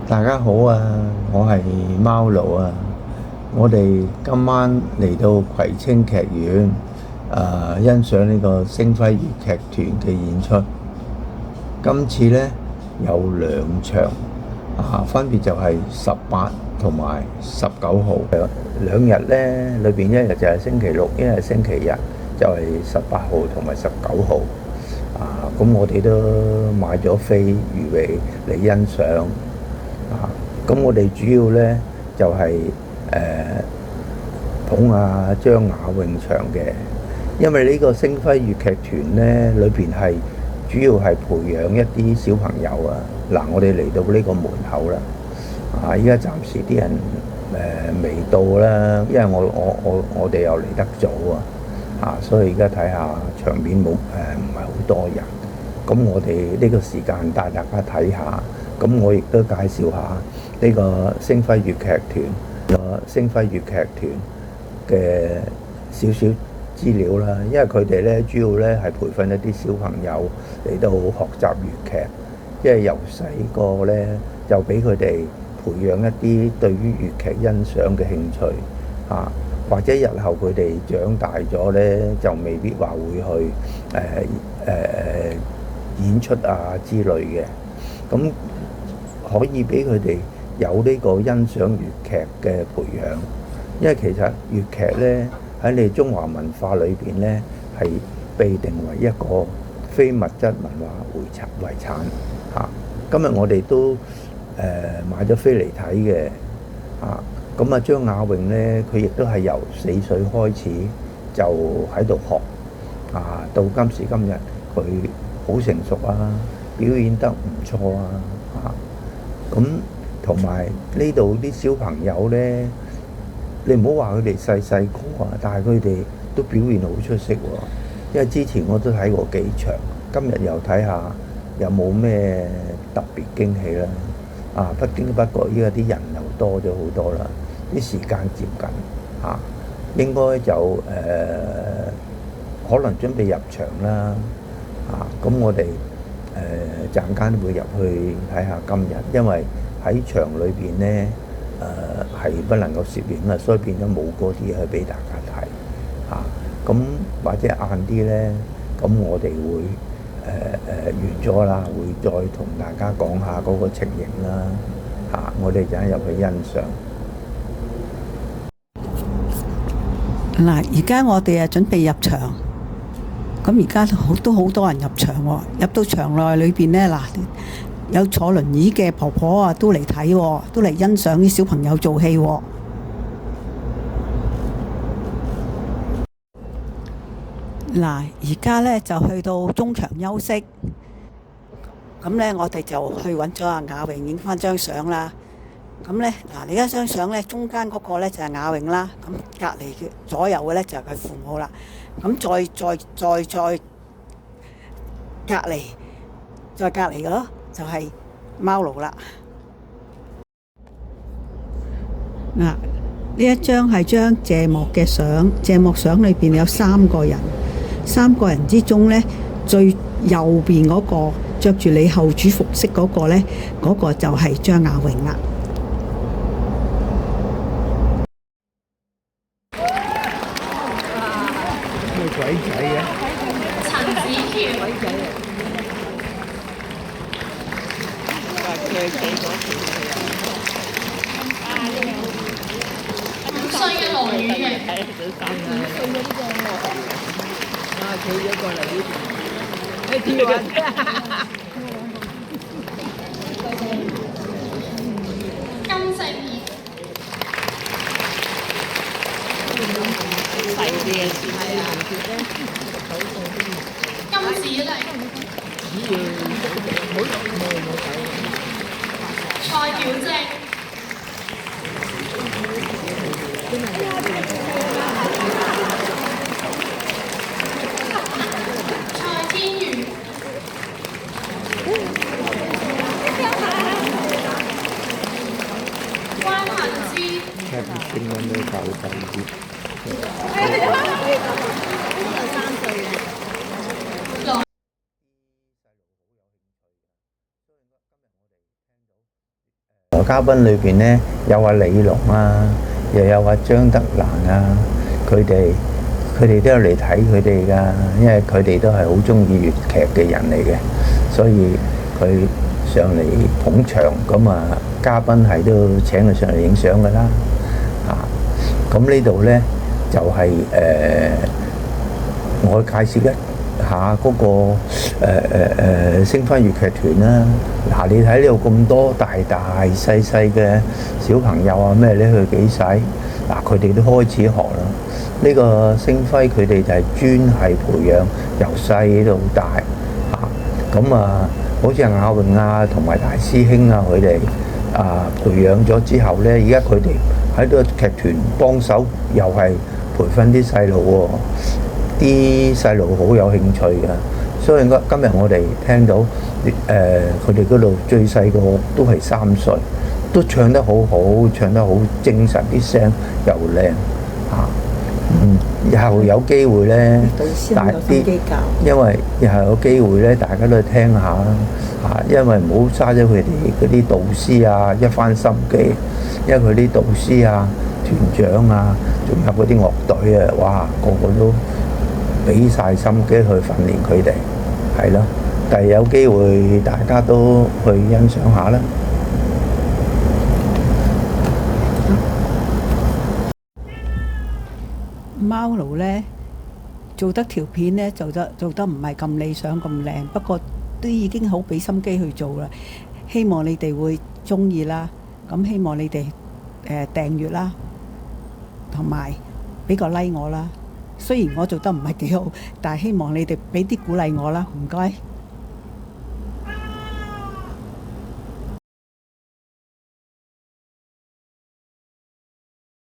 大家好啊，我係貓奴啊。我哋今晚嚟到葵青劇院，欣賞呢個星輝粵劇團嘅演出。今次呢，有兩場，分別就係18同埋19號兩日呢，裏邊一日就係星期六，一日星期日，就係18號同埋19號。咁我哋都買咗飛預備嚟欣賞。咁我哋主要呢就係、捧下張雅詠場嘅，因為呢個星輝粵劇團呢裏邊係主要係培養一啲小朋友啊。嗱，我哋嚟到呢個門口啦，依家暫時啲人未到啦，因為我哋又嚟得早所以而家睇下場面唔係好多人。咁我哋呢個時間帶大家睇下，咁我亦都介紹下呢個星輝粵劇團，星輝粵劇團嘅少少資料啦。因為佢哋咧主要咧係培訓一啲小朋友嚟到學習粵劇，因為由細個咧就俾佢哋培養一啲對於粵劇欣賞嘅興趣或者日後佢哋長大咗咧就未必話會去演出之類嘅，咁可以俾佢哋有呢個欣賞粵劇嘅培養。因為其實粵劇呢，喺你中華文化裏邊呢，係被定為一個非物質文化遺產今日我哋都買咗飛嚟睇嘅咁張雅詠呢，佢亦都係由4歲開始就喺度學到今時今日佢好成熟表演得唔錯咁同埋呢度啲小朋友呢，你唔好話佢哋細細個但係佢哋都表現好出色喎。因為之前我都睇過幾場，今日又睇下有冇咩特別驚喜啦。不經不覺依家啲人又多咗好多啦，啲時間接近應該就可能準備入場啦。咁我哋陣間會入去睇下今日，因為喺場裏邊呢係不能夠攝影所以變咗冇嗰啲去俾大家睇咁或者晏啲呢，咁我哋會完咗啦，會再同大家講下嗰個情形啦。我哋陣間入去欣賞。嗱，而家我哋準備入場，咁而家都好多人入場喎。入到場內裏邊呢，嗱，有坐輪椅嘅婆婆都嚟睇，都嚟欣賞啲小朋友做戲。嗱，而家呢就去到中場休息，咁呢我哋就去揾咗雅詠影翻張相啦。咁呢，嗱，你而家張相呢，中間嗰個呢就係雅詠啦，咁隔離嘅左右嘅呢就係佢父母啦。咁再隔離嘅咯，就係貓奴啦。呢一張係張謝幕嘅相，謝幕相裏邊有3個人，3個人之中呢，最右邊嗰個着住你後主服飾嗰個呢，嗰個就係張雅詠啦。咩鬼仔嘅？陳子喬，鬼仔5歲嘅羅宇瑩，企咗過嚟呢邊，你點啊？金正賢，細啲嘅先係啊，金子玲，蔡曉靜，蔡天瑜，關杏之，睇啲聲音都夠細啲。嘉賓裏邊呢，有阿李龍啊，又有阿張德蘭啊，佢哋都有嚟睇佢哋㗎，因為佢哋都係好中意粵劇嘅人嚟嘅，所以佢上嚟捧場，咁啊嘉賓係都請佢上嚟影相㗎啦。咁呢度呢，就係我介紹一下嗰個星輝粵劇團啦。嗱，你睇呢度咁多大大細細嘅小朋友啊，咩呢？佢幾細？嗱，佢哋都開始學啦。呢個星輝佢哋就係專係培養由細到大嚇。咁好似亞榮啊同埋大師兄啊，佢哋培養咗之後呢，而家佢哋喺呢個劇團幫手，又係培訓啲細路喎，啲細路好有興趣㗎。所以今日我哋聽到佢哋嗰度最細個都係3歲，都唱得好好，唱得好精神，啲聲又靚嚇。以後有機會呢，大啲，因為以後有機會呢，大家都去聽下嚇，因為唔好嘥咗佢哋嗰啲導師啊一番心機，因為佢啲導師啊、團長啊，仲有嗰啲樂隊啊，哇，個個都俾晒心機去訓練佢哋，係咯。但係有機會大家都去欣賞下啦。貓奴呢做得條片呢做得唔係咁理想咁靚，不過都已經好俾心機去做啦。希望你哋會中意啦，咁希望你哋訂閱啦，同埋俾個 like 我啦。雖然我做得唔係幾好，但係希望你哋俾啲鼓勵我啦，唔該。